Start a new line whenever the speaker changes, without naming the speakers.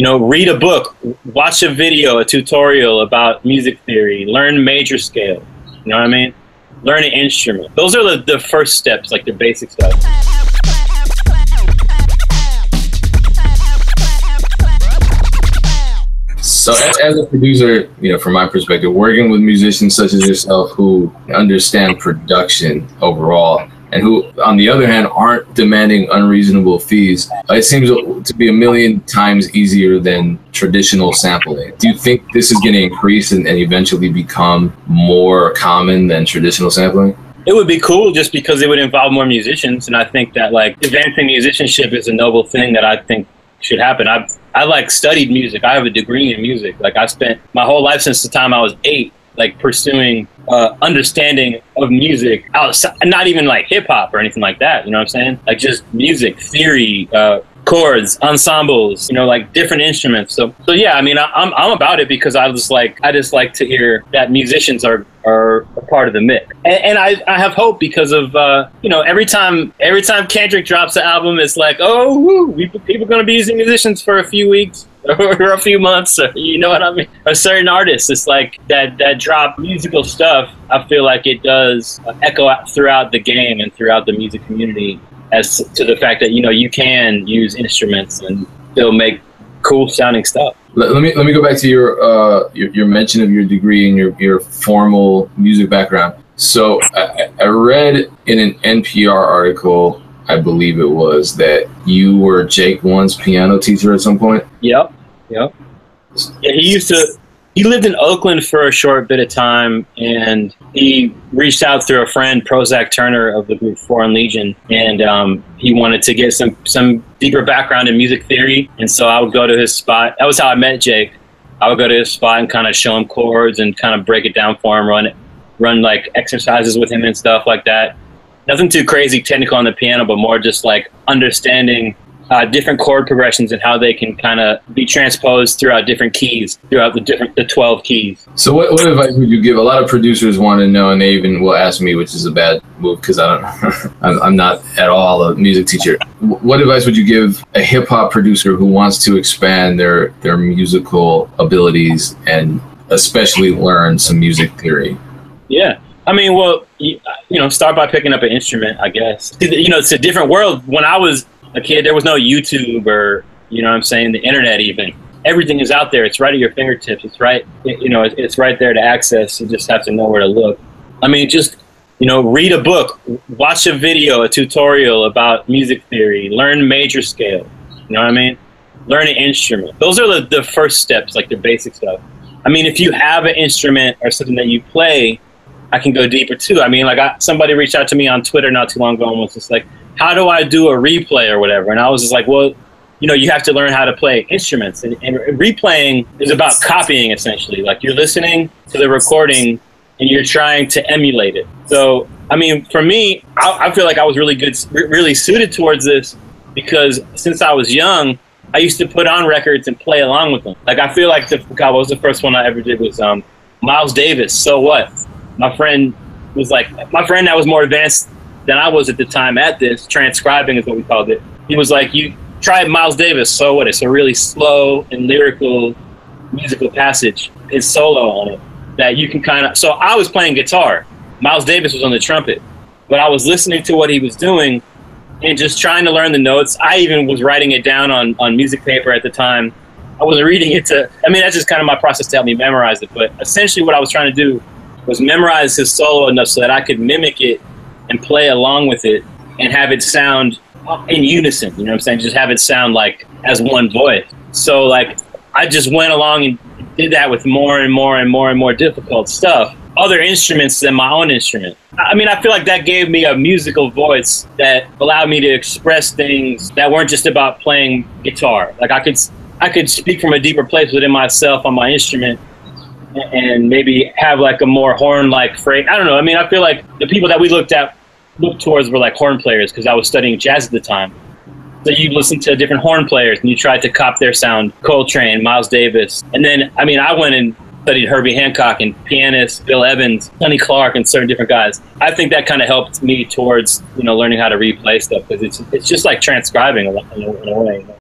read a book, watch a video, a tutorial about music theory, learn major scale. You know what I mean? Learn an instrument. Those are the first steps, like the basic stuff.
So as a producer, from my perspective, working with musicians such as yourself who understand production overall and who, on the other hand, aren't demanding unreasonable fees, it seems to be a million times easier than traditional sampling. Do you think this is going to increase and eventually become more common than traditional sampling?
It would be cool just because it would involve more musicians. And I think that advancing musicianship is a noble thing that I think should happen. I studied music. I have a degree in music. I spent my whole life since the time I was 8, pursuing understanding of music outside, not even hip hop or anything like that. You know what I'm saying? Just music theory, chords, ensembles, different instruments. So yeah, I mean, I'm about it because I just like to hear that musicians are a part of the mix. And I have hope because of, every time Kendrick drops an album, it's oh, woo, people are going to be using musicians for a few weeks or a few months, or, you know what I mean? A certain artist, it's that drop musical stuff, I feel like it does echo out throughout the game and throughout the music community as to the fact that, you can use instruments and still make cool sounding stuff.
Let me go back to your mention of your degree and your formal music background. So I read in an NPR article, I believe it was, that you were Jake One's piano teacher at some point.
Yep. Yeah, he lived in Oakland for a short bit of time, and he reached out through a friend, Prozac Turner of the group Foreign Legion, and he wanted to get some deeper background in music theory. And so I would go to his spot. That was how I met Jake. I would go to his spot and kind of show him chords and kind of break it down for him, run exercises with him and stuff like that. Nothing too crazy technical on the piano, but more just understanding different chord progressions and how they can kind of be transposed throughout different keys, throughout the 12 keys.
So what advice would you give? A lot of producers want to know, and they even will ask me, which is a bad move because I'm not at all a music teacher. What advice would you give a hip hop producer who wants to expand their musical abilities and especially learn some music theory?
Yeah. I mean, well, start by picking up an instrument, I guess. It's a different world. When I was a kid, there was no YouTube or, the internet even. Everything is out there. It's right at your fingertips. It's right, it's right there to access. You just have to know where to look. I mean, just, read a book, watch a video, a tutorial about music theory, learn major scale. You know what I mean? Learn an instrument. Those are the first steps, the basic stuff. I mean, if you have an instrument or something that you play, I can go deeper too. I mean, somebody reached out to me on Twitter not too long ago and was just how do I do a replay or whatever? And I was just well, you have to learn how to play instruments. And replaying is about copying, essentially. You're listening to the recording and you're trying to emulate it. So, I mean, for me, I feel like I was really suited towards this because since I was young, I used to put on records and play along with them. I feel what was the first one I ever did was Miles Davis, So What? My friend that was more advanced than I was at the time at this, transcribing is what we called it. He was you try Miles Davis, So What? It's a really slow and lyrical musical passage. It's solo on it that you can so I was playing guitar. Miles Davis was on the trumpet, but I was listening to what he was doing and just trying to learn the notes. I even was writing it down on music paper at the time. I wasn't reading it that's just kind of my process to help me memorize it. But essentially what I was trying to do was memorize his solo enough so that I could mimic it and play along with it and have it sound in unison, you know what I'm saying? Just have it sound as one voice. So I just went along and did that with more and more and more and more difficult stuff, other instruments than my own instrument. I mean, I feel that gave me a musical voice that allowed me to express things that weren't just about playing guitar. I could speak from a deeper place within myself on my instrument and maybe have a more horn-like phrase. I don't know. I mean, I feel the people that we looked towards were horn players because I was studying jazz at the time. So you listen to different horn players and you tried to cop their sound. Coltrane, Miles Davis. And then, I mean, I went and studied Herbie Hancock and pianists, Bill Evans, Sonny Clark, and certain different guys. I think that kind of helped me towards, learning how to replay stuff because it's just like transcribing in a way.